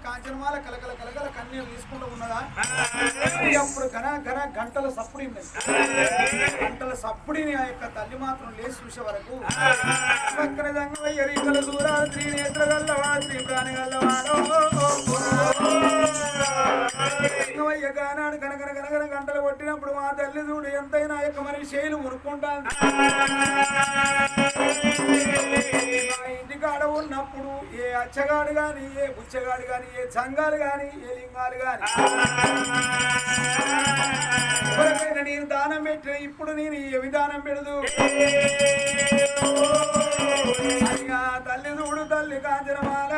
కాంచనమాల కలకల కలకల కన్నీళ్ళు తీసుకుంటూ ఉన్నదా అప్పుడు గంటల సప్పుడి గంటల సప్పుడిని ఆ యొక్క తల్లి మాత్రం లేచి చూసే వరకు పక్కన దంగయ్యరీకల దూరా శ్రీ నేత్రగల్లవా శ్రీ ప్రాణగల్లవాడో గానాడు కనకన కనకన గంటలు కొట్టినప్పుడు మా తల్లి చూడు ఎంతైనా యొక్క మరి శైలు మురుక్కుంటాను ఇంటికాడ ఉన్నప్పుడు ఏ అచ్చగాడు గాని ఏ బుచ్చగాడు గాని ఏ సంఘాలు గాని ఏ లింగాలు గాని ఎవరికైనా నేను దానం పెట్టిన ఇప్పుడు నేను ఏ విధానం పెడదు అయ్యా తల్లి చూడు తల్లి కాంచనమాల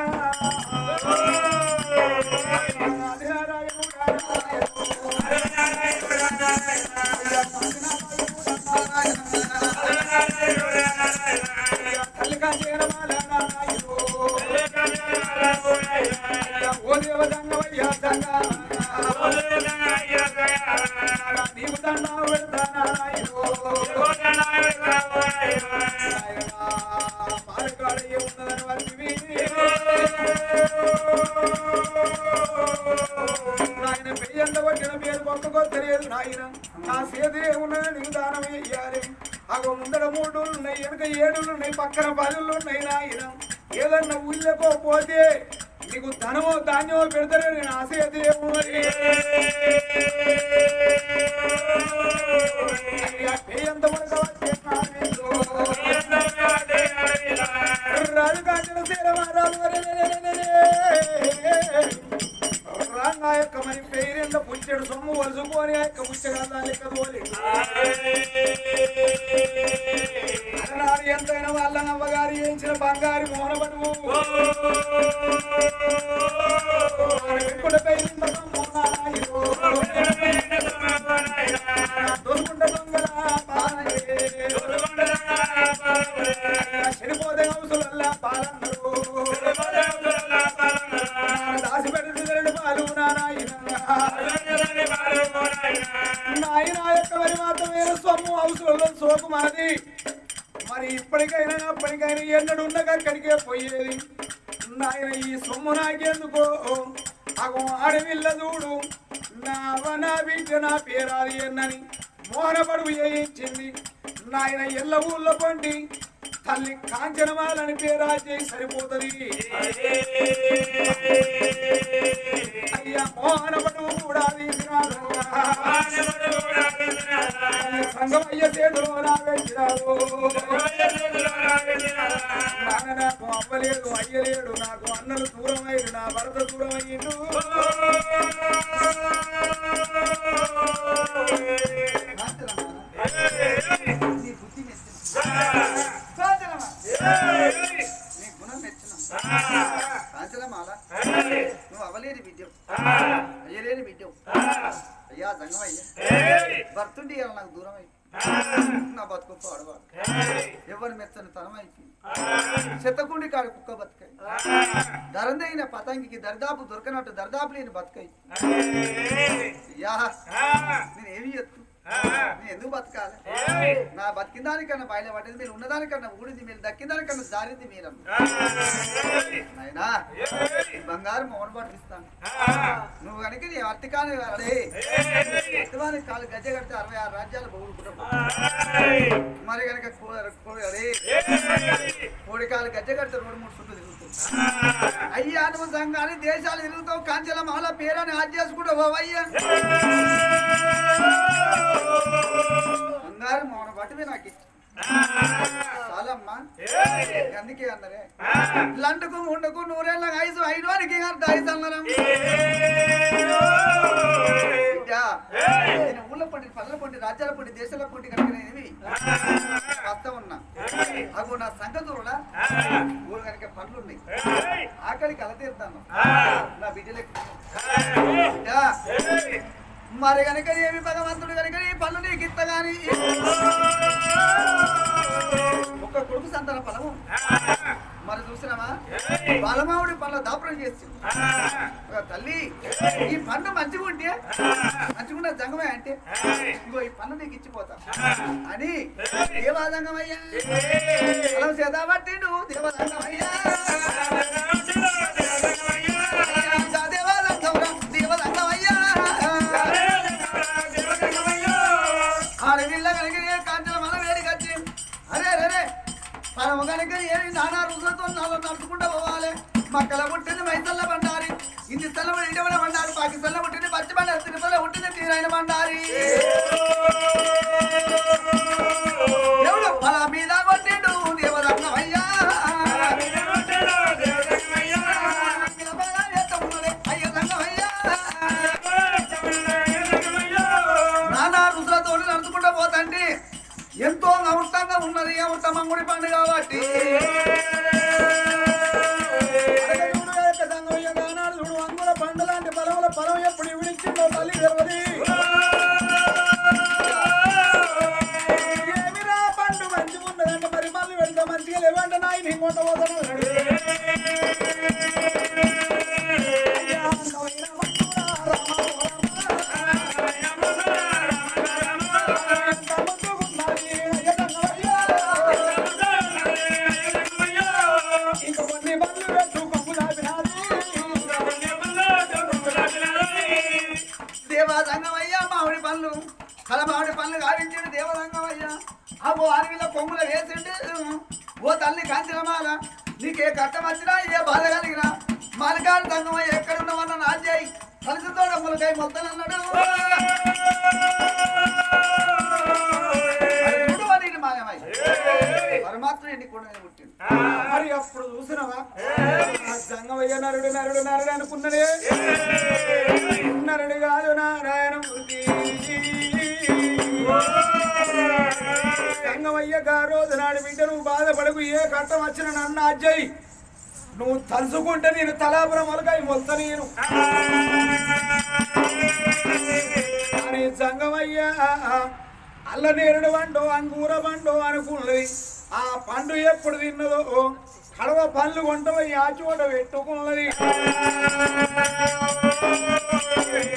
తల్లి కాంచనమాల ఓ దేవదంగవయ్యా దంగ నీవు దండ పెడతానా పాలకాడ ఏమున్నదని వాళ్ళవి నాయన పెయ్యంత పట్టిన పేరు పక్కకో తెలియదు నాయన నా సేదే ఉన్నది నీకు దానం వేయాలి అగో ముందర 3 ఉన్నాయి వెనక 7 ఉన్నాయి పక్కన 10 ఉన్నాయి నాయన ఏదన్నా ఊళ్ళకో పోతే నీకు ధనమో ధాన్యమో పెడతారో నేను ఆశ ఎదేమో ఎంత రాజు కాంచిన సేరమారాజు రాంగా యొక్క మరి పేరెంత పుంచెడు సొమ్ము వలుసుకొని ఆ యొక్క పుచ్చగా లెక్క తోలి అలనాడు ఎంతైనా వాళ్ళ నవ్వగారు వేయించిన బంగారు మోనబడువు చనిపోతే హౌసులల్లా పాలన్నారు దాసి పెట్టి పాలు నాయన యొక్క మరి మాత్రమే సొమ్ము హౌసులలో సోకు మనది మరి ఇప్పటికైనా అప్పటికైనా ఎన్నడున్న అక్కడికే పోయేది నాయన ఈ సొమ్ము నాకెందుకో అగో ఆడవిల్ల చూడు నా బిడ్డ నా పేరాది ఎన్నని మోహనపడుగు వేయించింది నాయన ఎల్ల ఊళ్ళో పండి తల్లి కాంచనమాలని పేరాజీ సరిపోతుంది అయ్యా మోహనపడుగు కూడా సంగమయ్య చేతులో రావేసిరావు నాన్న నాకు అవ్వలేదు అయ్యలేడు నాకు అన్నలు దూరమయ్యాడు నా భర్త దూరమయ్యిండు నీ గుణం మెచ్చిన కాంచనమాల నువ్వు అవ్వలేని బిడ్డం అయ్యలేని బిడ్డం అయ్యా దంగమయ్య భర్తుండి ఇలా నాకు దూరం అయిపోయి నా బతుకు అడవాడు ఎవరు మెచ్చని తరం అయిపోయింది చెత్తకుండి కాడు కుక్క బతుకాయి ధరందైన పతంగికి దరిదాపు దొరకనట్టు దరిదాపు లేని బతుకాయి అయ్యా నేనేమి ఎత్తు నేను ఎందుకు బతకాలి నా బతికిన దానికన్నా బయట పడ్డది మీరు ఉన్నదానికన్నా ఊడింది మీరు దక్కిన దానికన్నా జారింది మీరన్నా నాయనా బంగారు మోహన్ పట్టిస్తాను నువ్వు కనుక నీ అర్థకాన్ని అర్థవానికి కాలు గజ్జ కడితే 66 రాజ్యాలు బొగుడుకుంటాం మరి కనుక కోడి కాలు గజ్జ కడితే 2-3 సుట్లు తిరుగుతావు అయ్యా నువ్వు సంఘాన్ని దేశాలు తిరుగుతావు కాంచనమాల పేరాన్ని ఆజ్ చేసుకుంటావు అయ్యా బంగారు మౌన బట్టువే నాకు చాలమ్మా అందుకే అన్నరే లండుకు ఉండకు 100 ఏళ్ళ ఐదు వారికి ఐదు అన్నరం నేను ఊళ్ళో పండి పల్లెల పండి రాజ్యాల పండి దేశాల పండి కనుక వస్తా ఉన్నా అగో నా సంగతులా ఊరు కనుక పండ్లు ఉన్నాయి ఆకలికి అల తీరుతాను నా బిడ్డలకి మరి కనుక ఏమి భగవంతుడు కనుక ఈ పనులు నీకు ఇస్తా గాని ఒక్క కొడుకు సంతాన ఫలము మరి చూసినామా బాలమావుడి పనులు దాపరం చేసి తల్లి ఈ పన్ను మంచిగా ఉంటే మంచిగా జంగమే అంటే ఇంకో ఈ పన్ను నీకు ఇచ్చిపోతా అని దేవాదంగమయ్యా చేతబట్టిండు దేవదంగమయ్యా ఆడవిల్ల కనుక కాంచెల మన వేడికి వచ్చి అరే రే మనం కనుక ఏమి నానా రుజులతో నాలో నడుచుకుంటూ పోవాలి మక్కల పుట్టింది మైసల్ల బండారి ఇంటి స్థలం ఇంటి బండారి పాకిస్తాన్లో పుట్టింది పచ్చి బండారి తిరుపతిలో పుట్టింది తీరైన బండారి ఎవడు మన మీద కొట్టిండు దేవదంగమయ్యా అయ్య దంగమయ్యా నానా రుజులతో నడుచుకుంటూ పోతండి ఎంతో అమృతంగా ఉన్నది అమృతమంగుడి పండు కాబట్టి చూడు అంగుల పండు లాంటి పొలంలో పొలం ఎప్పుడు ఇవిడిచ్చిందో తల్లి తెరవది ఏమిరా పండు మంచిగా ఉన్నదంటే మరి మళ్ళీ వెళ్తే మంచిగా లేవంటే నాయన ఇంకొంట పోతాను దేవదంగమయ్యా మామిడి పళ్ళు కలమామిడి పళ్ళు గావించిండు దేవదంగమయ్యా అబ్బో అడవిలో కొమ్ముల వేసిండు ఓ తల్లి కాంతిరమాల నీకే కట్టం వచ్చినా ఏ బాధ కలిగినా మాలికాడు దంగమయ్య ఎక్కడున్నావన్న నాజేయి కలిసితో ములకాయ మొత్తం అన్నాడు పరమాత్మ ఎన్నికుండా పుట్టిండు మరి అప్పుడు చూసినవా జంగమయ్య నరుడు నరుడు నరుడు అనుకున్నదే నరుడు కాదు నారాయణమూర్తి జంగమయ్య రోజు నాడు బిడ్డ నువ్వు బాధపడకు ఏ కట్టం వచ్చిన నన్ను అజ్జయి నువ్వు తలుచుకుంటే నేను తలాపురం మొలకాయ మొత్త నేను అని జంగమయ్య అల్ల నేరుడు పండు అంగూర పండు అనుకున్నది ఆ పండు ఎప్పుడు తిన్నదో కడవ పళ్ళు కొంటపోయి ఆ చోట పెట్టుకున్నది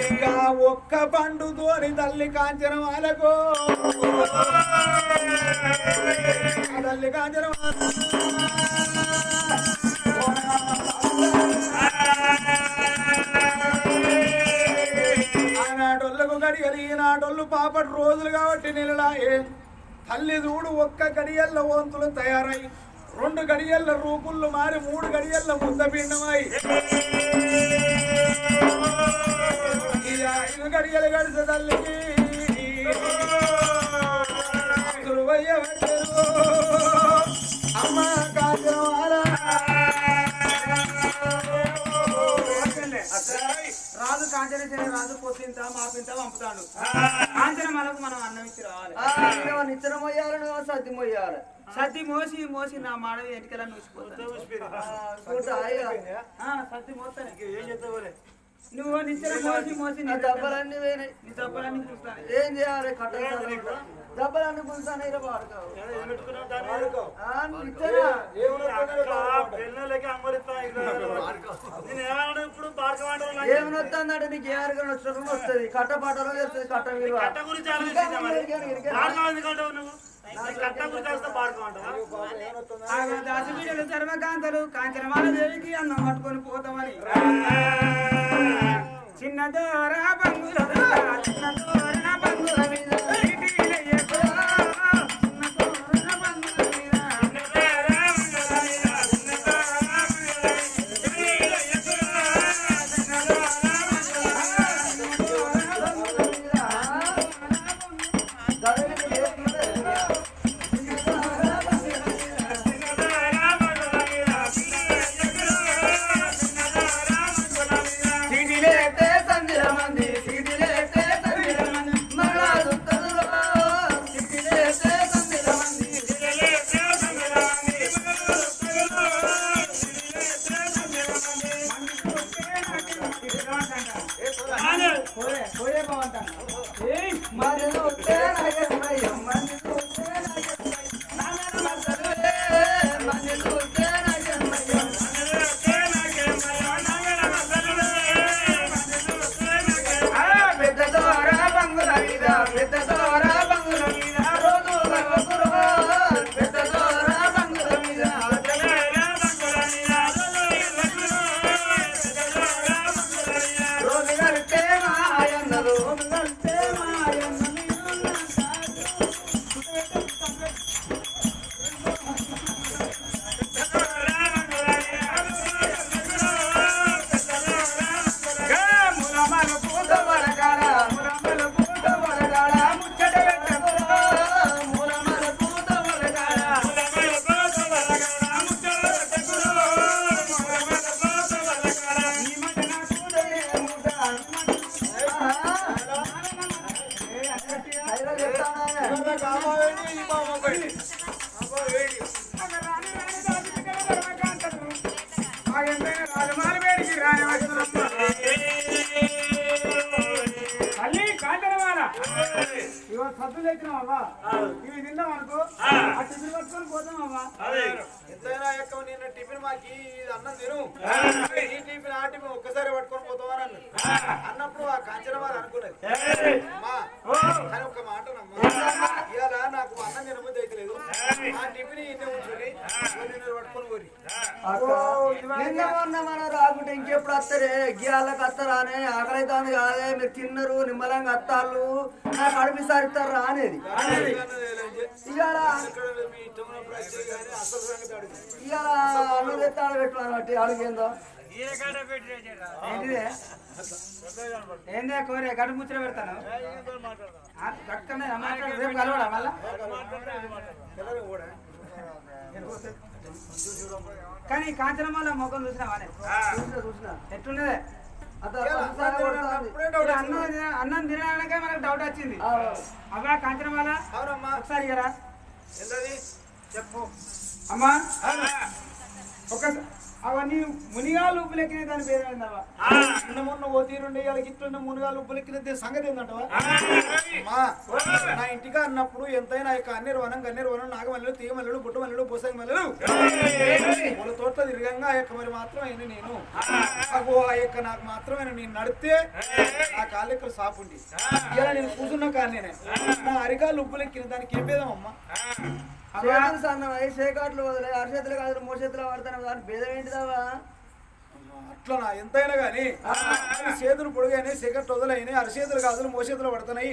ఇంకా ఒక్క పండుతోని తల్లి కాంచనమాలకు తల్లి కాంచనమాల ఆనాటోళ్ళకు గడియలు ఈనాటోళ్ళు పాపటి రోజులు కాబట్టి నిలడాయే తల్లి చూడు ఒక్క గడియల్ల వంతులు తయారై 2 గడియల్ల రూపుళ్ళు మారి 3 గడియల్ల ముద్దపిండమై 5 గడియలు గడిచే తల్లికి సురువయ్య అమ్మ కాజవాల రాజు కాంచన రాజు పొత్తింత మాపింత పంపుతాడు కాంచన మనకు మనం అన్నం ఇచ్చి రావాలి నిచ్చెన మొయ్యాలి సద్ది మొయ్యాలి సద్ది మోసి మోసి నా మాడవి ఎన్నికల సద్ది మోస్తాను ఏం చెప్తావు నువ్వు నిచ్చెన మోసి మోసి నీ దెబ్బలన్నీ పోయినాయి నీ దెబ్బలన్నీ చూస్తాను ఏం చేయాలి కట్టాలి దెబ్బలన్నీ చూస్తాను ఇలా వాడుకోవు ఏమనొస్తుందంటే నీకు ఏ అరగని వచ్చినప్పుడు వస్తుంది కట్ట పాటలో వస్తుంది కట్ట ధర్మకాంతలు కాంచనమాల దేవికి అన్నం పట్టుకొని పోతామని చిన్న దూర బంగుల చిన్న దూర బంగుల మీద సిడిలేటే సందిరమంది మరలా అంటాను సద్దులు తెచ్చినావా ఇవి తిన్నాం అనుకో ఆ టిఫిన్ పట్టుకొని పోతామమ్మా ఎంతైనా ఎక్కువ నిన్న టిఫిన్ మాకి అన్నం తిను ఈ టిఫిన్ ఆ టిఫిన్ ఒక్కసారి పట్టుకొని పోతామని అన్నప్పుడు ఆ కాంచనమాల అనుకున్నది అమ్మా అని ఒక మాట ఇవాళ నాకు అన్నం తినబుద్ధి అయితే లేదు ఆ టిఫిన్ ఇన్నే ఉంచుని పట్టుకొని పోరి మనం రాకుంటే ఇంకెప్పుడు వస్తారే గియాలకు వస్తారా అని ఆకలి అవుతుంది కాదే మీరు తిన్నారు నిమ్మలంగా వస్తారు నాకు అడిపిస్తారా అనేది ఇవాళ అన్నం తెత్తాడు పెట్టుకున్నారు బట్టి అడిగేందో ఏంటిదే ఏందే కోరే గడు ముచ్చట పెడతాను రేపు కలవడా మళ్ళా కానీ కాంచనమాల మొక్కలు చూసినావానే చూసినా ఎట్లున్నదే అన్నం తినడానికే మనకు డౌట్ వచ్చింది అమ్మా కాంచనమాల ఒకసారి కదా చెప్పు అమ్మా ఒకసారి అవన్నీ మునిగాలు ఉప్పులెక్కిన దాని పేరు ఏందవ్వా నిన్న మొన్న ఓ తీరుండే వాళ్ళకి ఇట్లున్న మునిగాలు ఉప్పులెక్కిన సంగతి ఏందంటవా నా ఇంటిగా అన్నప్పుడు ఎంతైనా యొక్క గన్నేరు వనం నాగమల్లెలు తీగమల్లెలు గుట్టమల్లెలు బుసంగి మల్లెలు వాళ్ళ తోటలో తిరగంగా ఆ యొక్క మరి మాత్రమైన నేను ఆ యొక్క నాకు మాత్రమైన నేను నడితే నా కాళ్ళెక్కలు సాపుండి ఇలా నేను కూర్చున్న కాళ్ళనే నా అరికాళ్ళు ఉప్పులెక్కిన దానికి ఏం భేదం అమ్మా సేకాట్లు వదిలే అరచేతులు కాదు మూడు చేతులు వాడతాను దాని భేదం ఏంటిదావా అట్లా ఎంతైనా గానీ చేతులు పొడుగానే సిగరెట్ వదలైనాయి అరచేతులు కాదులు మోసేతులు పడుతున్నాయి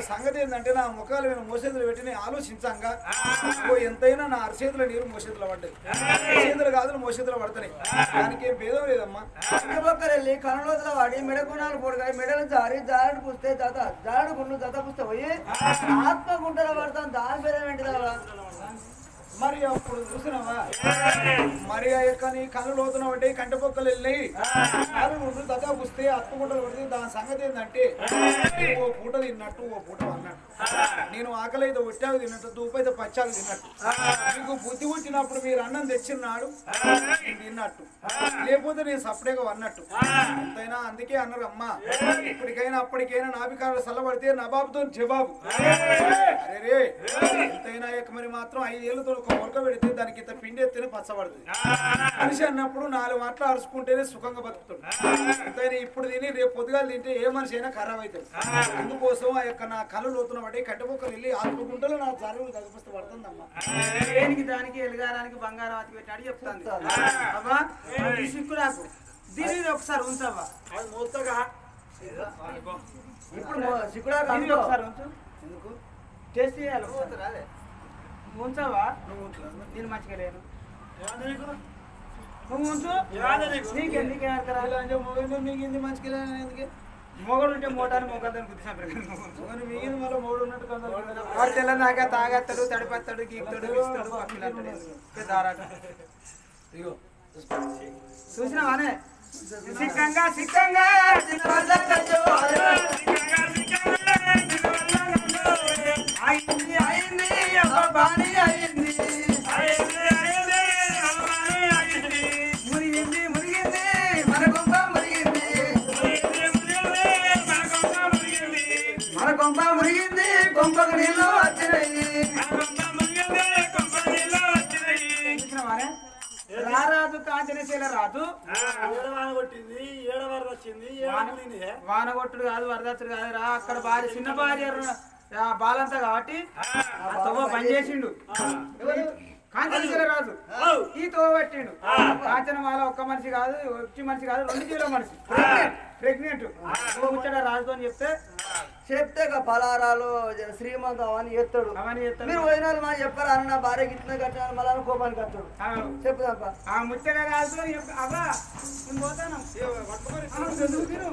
సంగతి ఏంటంటే నా ముఖాలు మీద మోసేతులు పెట్టి ఆలోచించాంగా ఎంతైనా నా అరచేతుల నీరు మోసేతులు పడ్డాయి చేతులు కాదులు మోసేతులు పడుతున్నాయి దానికి ఏం భేదం లేదమ్మా వెళ్ళి కనులోతుల వాడి మెడగుణాలు పొడగాయి మెడలు జారుడు పూస్తే జారుడు గుండు జత పూస్తే పోయి ఆత్మ గుంటలు పడతాం దాని భేదం ఏంటిదావా మరి అప్పుడు చూసినావా మరి ఆ యొక్క నీ కళ్ళు లోతున పట్టి కంటి పొక్కలు వెళ్ళినాయి దగా పుస్తే అత్తుకుంటలు పడితే దాని సంగతి ఏంటంటే ఓ పూట తిన్నట్టు ఓ పూట అన్నట్టు నేను ఆకలి అయితే ఒట్టాకు తిన్నట్టు దూపు అయితే పచ్చాకు తిన్నట్టు మీకు బుద్ధి పుట్టినప్పుడు మీరు అన్నం తెచ్చిన్నాడు తిన్నట్టు లేకపోతే నేను సపరేట్గా అన్నట్టు ఎంతైనా అందుకే అన్నారు అమ్మా ఇప్పటికైనా అప్పటికైనా నాభికారులు చల్లబడితే నబాబుతో జవాబు అరే ఎంతైనా మరి మాత్రం 5 ఏళ్ళతో ఒక మొరక పెడితే దానికి ఇంత పిండి ఎత్తేనే పచ్చబడుతుంది మనిషి అన్నప్పుడు 4 మాటలు అరుచుకుంటేనే సుఖంగా బతుకుతుంది ఎంతైనా ఇప్పుడు తిని రేపు పొద్దుగాలు తింటే ఏ మనిషి అయినా ఖరాబ్ అవుతుంది అందుకోసం ఆ యొక్క నా కళ్ళు లోతున పడి కట్టెముక్కలు వెళ్ళి ఆత్మకుంటలో నా జరుగులు తగ్గిస్తూ పడుతుందమ్మా దేనికి దానికి ఎలుగారానికి బంగారం అతి పెట్టి అడిగి చెప్తాను అమ్మా సిక్కు నాకు దీని ఒకసారి ఉంచవ్వా అది మొత్తగా ఇప్పుడు సిక్కుడా ఒకసారి ఉంచు ఎందుకు టేస్ట్ చేయాలి ఉంచవా నేను మంచిగా లేను నువ్వు ఉంచు నీకెందుకు మిగింది మంచిగా ఎందుకే మొగడు ఉంటే మోటార్ మొగదని గుర్తించాను మిగింది మళ్ళీ మూడు ఉన్నట్టు వాడు తెల్లదాకా తాగేస్తాడు తడిపేస్తాడు గీకుతాడు ఇస్తాడు అట్లా దారాట చూసినావానే సిక్కంగా సిక్కంగా అయింది అయింది బాణి అయింది మురిగింది మురిగింది మన గొప్ప మురిగింది కొంప మురిగింది కొంపకు నీళ్ళు వచ్చినాయి చూసినావానే? రారాజు కాంచనశీల రాజు వాన కొట్టింది ఏడవర వచ్చింది వానగొట్టుడు కాదు వరదచ్చుడు కాదు రా అక్కడ భార్య చిన్న భార్య బాలంతా కాబట్టి ఆ తవ్వ పని చేసిండు కాంచనశీల రాజు ఈ తవ్వ పట్టిండు కాంచనమాల ఒక్క మనిషి కాదు వచ్చి మనిషి కాదు 2 కిలో మనిషి ప్రెగ్నెంట్ కూర్చోడ రాజు అని చెప్తే పలారాలు శ్రీమంతం అని ఎత్తాడు అవన్నీ చెప్తాడు. మీరు పోయిన వాళ్ళు మా చెప్పారు అన్న నా భార్య గిట్టిన కట్టిన మళ్ళీ కోపానికి వస్తాడు చెప్పుదాంపా ఆ ముచ్చట రాజు అబ్బా నేను పోతాను ఎందుకు తిను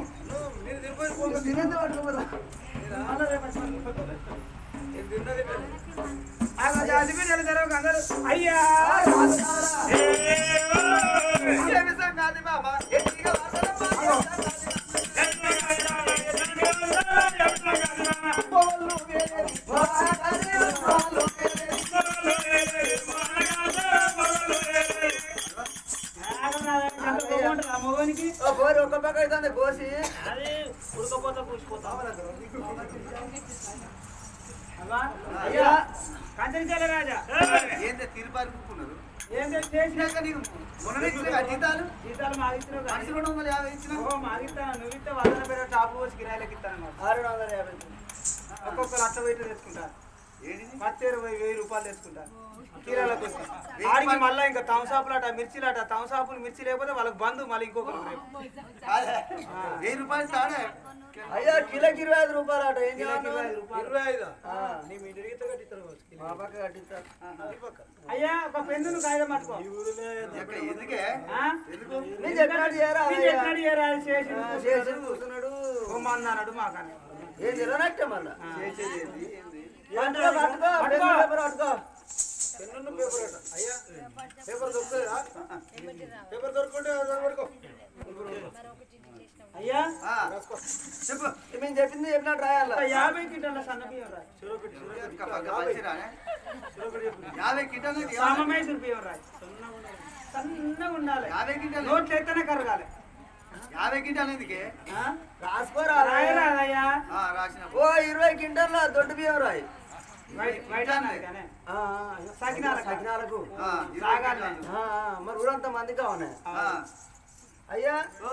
తినేది పట్టుకోదా అయ్యా మగనికి పోరు ఒక్క పక్క అయితే కోసి ఉడకపోతా పూసిపోతా అయ్యా కాంచనశీల రాజా ఏంది తిరుపారుకున్నారు ఏం చేసినాక నీకు మొన్న ఇచ్చిన జీతాలు జీతాలు మాగిస్తున్నావు మనిషి 250 ఇచ్చిన మాగిస్తాను నువ్వు ఇస్తే 100 పేరు టాపు పోసి కిరాయిలకి ఇస్తాను 650 ఒక్కొక్కరు 100 వెయిట్ తెచ్చుకుంటారు ఏంటిది 10,000 రూపాయలు తెచ్చుకుంటారు కిరాయిలకు ఆడికి మళ్ళీ ఇంకా తమసాపులాట మిర్చిలాట తమసాపులు మిర్చి లేకపోతే వాళ్ళకి బంధు మళ్ళీ ఇంకొకరు రేపు 1000 రూపాయలు తాడే అయ్యా కిలోకి 25 రూపాయలు అట ఏం చేయాలి 25 నీ మీ ఇంటికి కట్టిస్తారు మా పక్క కట్టిస్తారు అయ్యా ఒక పెన్ను కాగితం పట్టుకో ఎందుకే ఆ? నేను చెప్పినట్టు చేయరా నీ చెప్పినట్టు చేయరా, అది చేసి చేసి కూర్చున్నాడు బొమ్మన్నాడు మాకని ఏం తిరగనట్టే మళ్ళా చేసేది ఏంది ఏంది పట్టుకో పట్టుకో పేపర్ పట్టుకో పెన్ను పేపర్ అట అయ్యా పేపర్ దొరుకుతుందా పేపర్ దొరుకుంటే పడుకో అయ్యా ఆ, చెప్పు మేము చెప్పింది చెప్పినట్టు రాయాల 50 కింటాల సన్న బియ్యం రాయి మంచిరానే 50 కింటాలు సామమేశ్వర బియ్యం రాయి సన్నగా ఉండాలి 50 కింటాలు నోట్లు ఎత్తనే కరగాలి 50 కింటాలు ఎందుకే ఆ? రాసుకోరా రాయరాదయ్యా రాసిన ఓ 20 క్వింటాల దొడ్డు బియ్యం రాయి బయట అన్నది కానీ ఆ, సకినాలకు. సకినాలకు సాగాలి మరి ఊరంతా మంది కావాలి ఆ, అయ్యా ఓ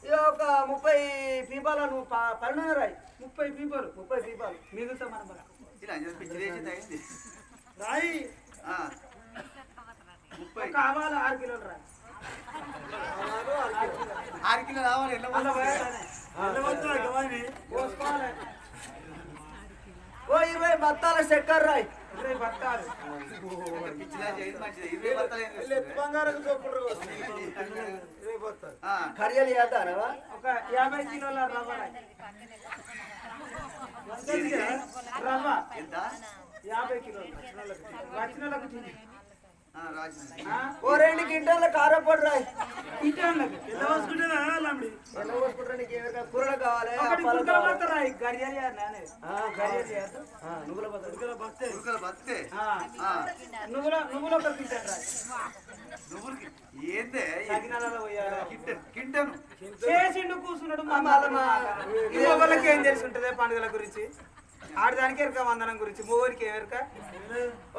ఇక ఒక 30 పీపాల నువ్వు పన్ను రాయి 30 పీపలు 30 పీపాలు మిగులుతా మన బల. ఇలా పిచ్చి వేసింది అయింది రాయి 30 ఒక ఆవాలు 6 కిలోలు రాయి 6 కిలో రావాలి ఎల్ల మళ్ళా బయటనే. పోసుకోవాలి ఓ 20 బత్తాల చక్కెర రాయి 20 బత్తాలు పిచ్చిలా చేయదు మంచిది 20 బత్తాలు ఏం చేస్తుంది? బంగారం చూపుకుంటారు 20 పోతారు కర్యలు చేద్దానవా ఒక 50 కిలోల రవ్వ రాయి రవ్వ ఎంత 50 కిలోలు వచ్చినలకు తిని. రాసిన ఓ 2 క్వింటాల కారపొడి రాయి ఇటాన్లకు. ఎలా పోసుకుంటారా నీకు ఏమైనా కూరలు కావాలి ఒకటి అప్పాలు కుక్కల కావాలి బత్త రాయి గడియాలు చేయాలి కర్యలు చేద్దాం నువ్వుల బత్తాలు ఉరుకలు బతికే నువ్వులు ఒక కింటాను రాయి నువ్వులకి ఏందే సకినాలలో పోయాలి కింటను చేసిండు కూర్చున్నాడు మా వాళ్ళకి ఏం తెలిసి ఉంటది పండుగల గురించి ఆడదానికి ఎరక వందనం గురించి మూవరికి ఏం ఎరక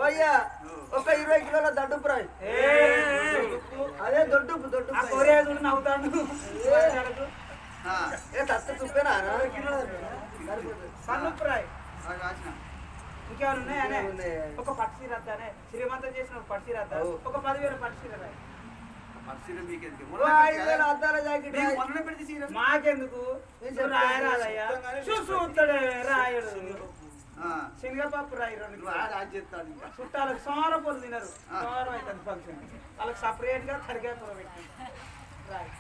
ఓయ్యా ఒక 20 కిలోల దడ్డు రాయి అదే దొడ్డు దొడ్డు ఆ కొరేదుడు నవ్వుతాడు ఏ తత్త తుప్పేనా సన్ను ఫ్రై రాసిన ఇంకేమైనా ఉన్నాయనే ఉన్నాయి. ఒక పట్టు రద్దానే శ్రీమంతం చేసిన ఒక పట్టు రద్ద అవు. ఒక 10,000 పట్టు రాయి మర్చిలో మీకెందుకు ఓ 5,000 అద్దాల జాకెట్ రాయి మొన్న పెడితే చీర మాకెందుకు నువ్వు రాయరాదయ్యా చూస్తాడు రాయడు శనగపప్పు రాయి 2 కిలోలు. రాజు చెప్తాడు ఇంకా చుట్టాలకు సోమర పొద్దు తినరు సోమరం అవుతుంది ఫంక్షన్ వాళ్ళకి సపరేట్ గా కరివేపాకు పెట్టి రాయి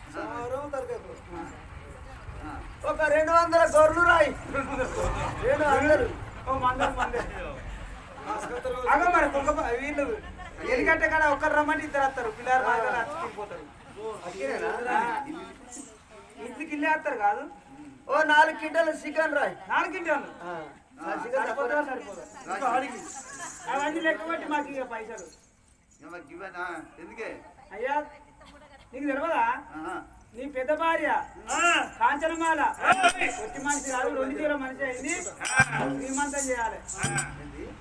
ఒక 200 గొర్రెలు రాయి 200 ఓ మందరు అగో మరి కుక్క వీళ్ళు ఎందుకంటే కాడ ఒక్కరు రమ్మంటే 2 వస్తారు పిల్లలు బాగా నచ్చిపోతారు ఇంటికి ఇల్లే వస్తారు కాదు ఓ 4 క్వింటాల చికెన్ రాయి 4 కింటాలు చికెన్ సరిపోతుందా సరిపోదా అవన్నీ లెక్క పెట్టి మాకు ఇక పైసలు ఎందుకే అయ్యా నీకు తెలియదా నీ పెద్ద భార్య కాంచనమాల కొట్టి మనిషి కాదు 2 కిలోల మనిషి అయింది శ్రీమంతం చేయాలి.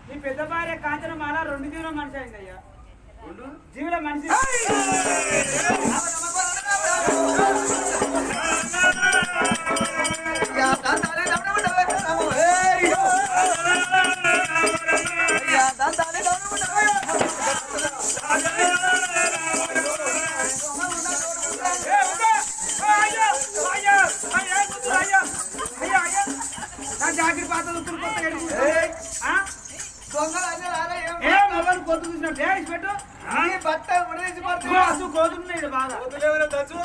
నీ పెద్ద భార్య కాంచనమాల 2 కిలోల మనిషి అయింది అయ్యా. జీవుల మనిషి జాకెట్ పాత కొద్దు చూసిన పెట్టు బట్ట ఉడదీసి కోతున్నాయి బాగా వదిలేవరా దచ్చు